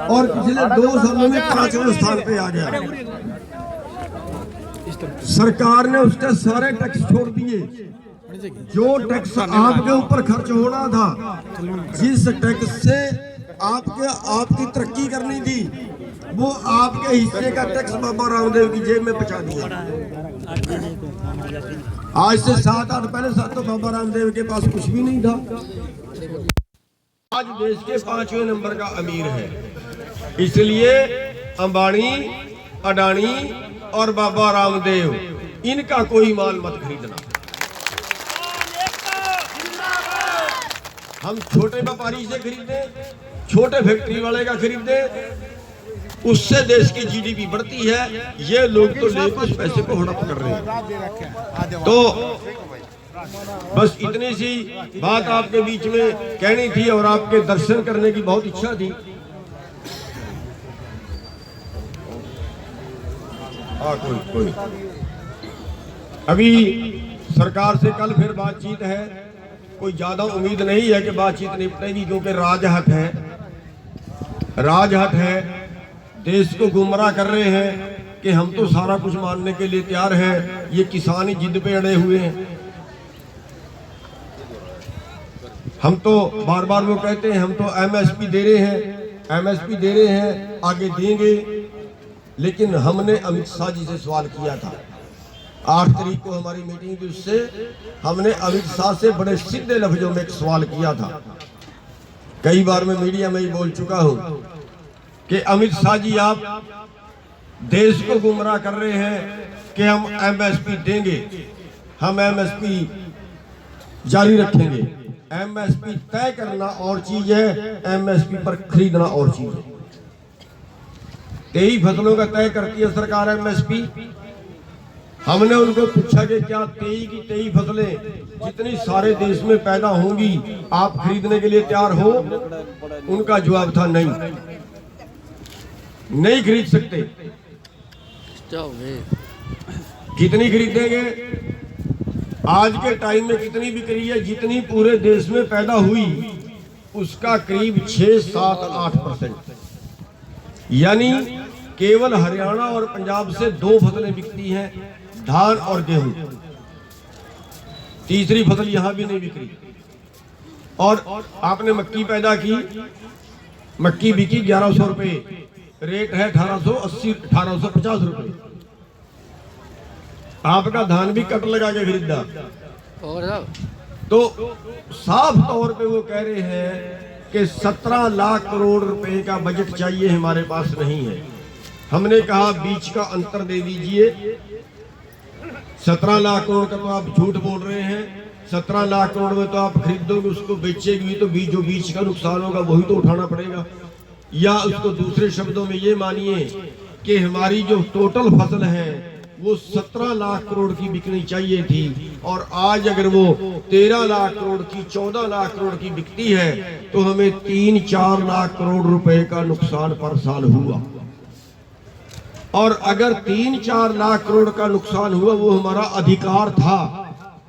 और पिछले 2 सालों में 5वें स्थान पे आ गया। सरकार ने उसके सारे टैक्स छोड़ दिए। जो टैक्स आपके ऊपर खर्च होना था, जिस टैक्स से आपकी तरक्की करनी थी, वो आपके हिस्से का टैक्स बाबा रामदेव की जेब में पहुंचा दिया। आज से 7-8 पहले तो बाबा रामदेव के पास कुछ भी नहीं था। आज देश के 5वें नंबर का अमीर है। इसलिए अंबानी, अडानी और बाबा रामदेव, इनका कोई माल मत खरीदना। हम छोटे व्यापारी से खरीदे, छोटे फैक्ट्री वाले का खरीदे, उससे देश की जीडीपी बढ़ती है। ये लोग तो लेकर उस पैसे को हड़प कर रहे हैं। तो बस इतनी सी बात आपके बीच में कहनी थी और आपके दर्शन करने की बहुत इच्छा थी। कोई अभी सरकार से कल फिर बातचीत है। कोई ज्यादा उम्मीद नहीं है कि बातचीत निपटेगी, क्योंकि राजहट है। देश को गुमराह कर रहे हैं कि हम तो सारा कुछ मानने के लिए तैयार हैं। ये किसान ही जिद पे अड़े हुए हैं। हम तो बार बार वो कहते हैं हम तो एमएसपी दे रहे हैं, आगे देंगे। लेकिन हमने अमित शाह जी से सवाल किया था 8 तारीख को हमारी मीटिंग थी, उससे हमने अमित शाह से बड़े सीधे लफ्जों में एक सवाल किया था। कई बार मैं मीडिया में ही बोल चुका हूं कि अमित शाह जी, आप देश को गुमराह कर रहे हैं कि हम एमएसपी देंगे, हम एमएसपी जारी रखेंगे। एमएसपी तय करना और चीज है, एमएसपी पर खरीदना और चीज है। 23 फसलों का तय करती है सरकार एमएसपी। हमने उनको पूछा कि क्या 23 की 23 फसलें जितनी सारे देश में पैदा होंगी, आप खरीदने के लिए तैयार हो? उनका जवाब था नहीं खरीद सकते। कितनी खरीदेंगे? आज के टाइम में कितनी बिक रही है? जितनी पूरे देश में पैदा हुई उसका करीब 6-7-8%। यानी केवल हरियाणा और पंजाब से 2 फसलें बिकती हैं, धान और गेहूं। तीसरी फसल यहां भी नहीं बिक रही। और आपने मक्की पैदा की, मक्की बिकी 1100 रुपए, रेट है 1850 रुपए। आपका धान भी कट लगा के खरीदा। और तो साफ तौर पे वो कह रहे हैं कि 17 लाख करोड़ रुपए का बजट चाहिए, हमारे पास नहीं है। हमने कहा बीच का अंतर दे दीजिए। 17 लाख करोड़ का तो आप झूठ बोल रहे हैं। 17 लाख करोड़ में तो आप खरीदोगे, उसको बेचेगी तो जो बीच का नुकसान होगा वही तो उठाना पड़ेगा। या उसको दूसरे शब्दों में ये मानिए कि हमारी जो टोटल फसल है वो 17 लाख करोड़ की बिकनी चाहिए थी, और आज अगर वो 13 लाख करोड़ की, 14 लाख करोड़ की बिकती है तो हमें 3-4 लाख करोड़ रुपए का नुकसान पर साल हुआ। और अगर 3-4 लाख करोड़ का नुकसान हुआ, वो हमारा अधिकार था,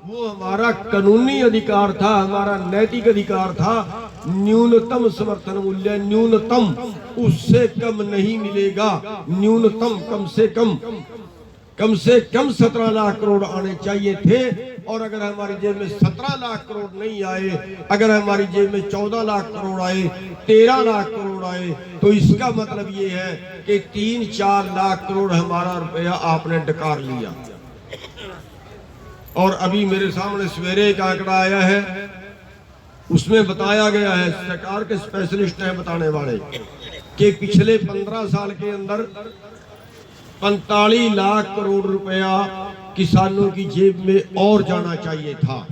वो हमारा कानूनी अधिकार था, हमारा नैतिक अधिकार था। न्यूनतम समर्थन मूल्य, न्यूनतम, उससे कम नहीं मिलेगा। न्यूनतम कम से कम 17 लाख करोड़ आने चाहिए थे। और अगर हमारी जेब में 17 लाख करोड़ नहीं आए, अगर हमारी जेब में 14 लाख करोड़ आए, 13 लाख करोड़ आए, तो इसका मतलब ये है कि 3-4 लाख करोड़ हमारा रुपया आपने डकार लिया। और अभी मेरे सामने सवेरे एक आंकड़ा आया है, उसमें बताया गया है, सरकार के स्पेशलिस्ट हैं बताने वाले, कि पिछले 15 साल के अंदर 45 लाख करोड़ रुपया किसानों की जेब में और जाना चाहिए था।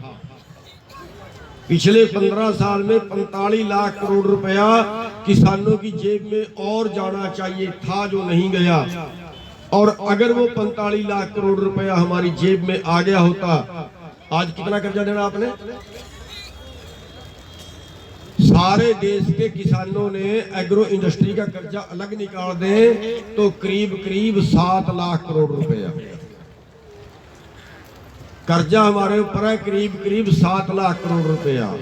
पिछले 15 साल में 45 लाख करोड़ रुपया किसानों की जेब में और जाना चाहिए था, जो नहीं गया। और अगर वो 45 लाख करोड़ रुपया हमारी जेब में आ गया होता, आज कितना कर्जा देना आपने? सारे देश के किसानों ने एग्रो इंडस्ट्री का कर्जा अलग निकाल दें तो करीब 7 लाख करोड़ रुपया कर्जा हमारे ऊपर है, करीब 7 लाख करोड़ रुपया।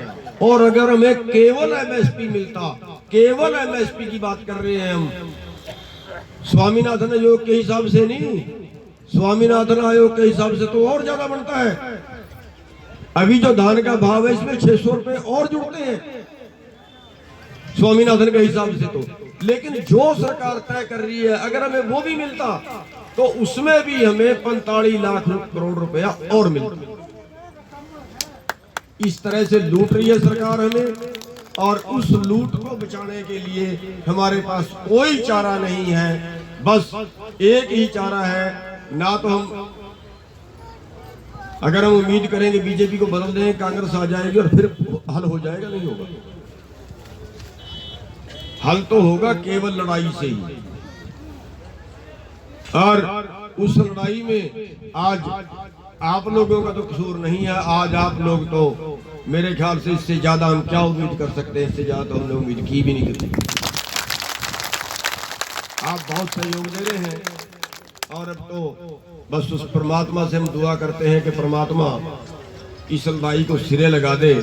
और अगर हमें केवल एमएसपी मिलता, केवल एमएसपी की बात कर रहे हैं हम। स्वामीनाथन आयोग के हिसाब से नहीं, स्वामीनाथन आयोग के हिसाब से तो और ज्यादा बनता है। अभी जो धान का भाव है इसमें 600 रुपए और जुड़ते हैं स्वामीनाथन के हिसाब से तो। लेकिन जो सरकार तय कर रही है, अगर हमें वो भी मिलता तो उसमें भी हमें 45 लाख करोड़ रुपया और मिलता। इस तरह से लूट रही है सरकार हमें, और उस लूट को बचाने के लिए हमारे पास कोई चारा नहीं है। बस एक ही चारा है, ना तो हम अगर हम उम्मीद करेंगे बीजेपी को बदल दें, कांग्रेस आ जाएगी और फिर हल हो जाएगा, नहीं होगा। हल तो होगा केवल लड़ाई से ही। और उस लड़ाई में आज आप लोगों का तो कसूर नहीं है। आज आप लोग तो मेरे ख्याल से इससे ज्यादा हम क्या उम्मीद कर सकते हैं, इससे ज्यादा हमने उम्मीद की भी नहीं करती। आप बहुत सहयोग दे रहे हैं, और अब तो बस उस परमात्मा से हम दुआ करते हैं कि परमात्मा इस लड़ाई को सिरे लगा दे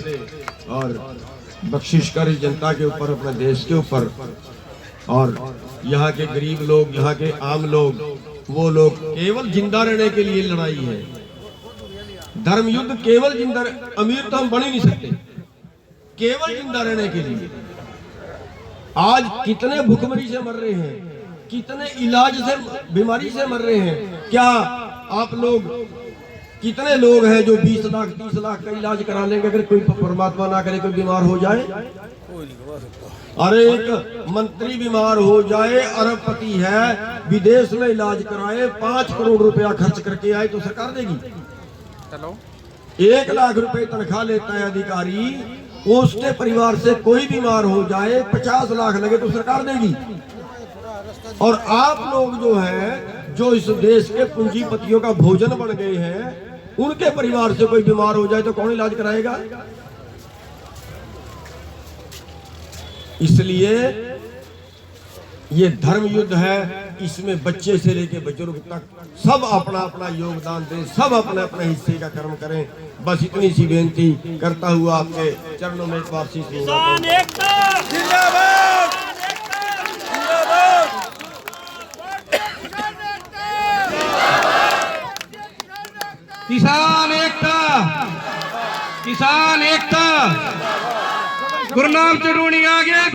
और बख्शिश कर इस जनता के ऊपर, अपने देश के ऊपर। और यहाँ के गरीब लोग, यहाँ के आम लोग, वो लोग केवल जिंदा रहने के लिए लड़ाई है। धर्म युद्ध केवल जिंदा, अमीर तो हम बन ही नहीं सकते, केवल जिंदा रहने के लिए। आज कितने भूखमरी से मर रहे हैं, कितने इलाज से, बीमारी से मर रहे हैं। क्या आप लोग, कितने लोग हैं जो 20 लाख 30 लाख का इलाज करा लेंगे अगर कोई परमात्मा ना करे कोई बीमार हो जाए? अरे एक मंत्री बीमार हो जाए, अरबपति है, विदेश में इलाज कराए, 5 करोड़ रुपया खर्च करके आए तो सरकार देगी? 1 लाख रुपए तनख्वाह लेता है अधिकारी, उसके परिवार से कोई बीमार हो जाए, 50 लाख लगे तो सरकार देगी। और आप लोग जो है, जो इस देश के पूंजीपतियों का भोजन बन गए हैं, उनके परिवार से कोई बीमार हो जाए तो कौन इलाज कराएगा? इसलिए ये धर्म युद्ध है, इसमें बच्चे से लेकर बुजुर्ग तक सब अपना अपना योगदान दें, सब अपने अपने हिस्से का कर्म करें। बस इतनी सी बेनती करता हुआ आपके चरणों में एक बार शीश किसान एकता, किसान एकता, गुरनाम चरूणी आगे।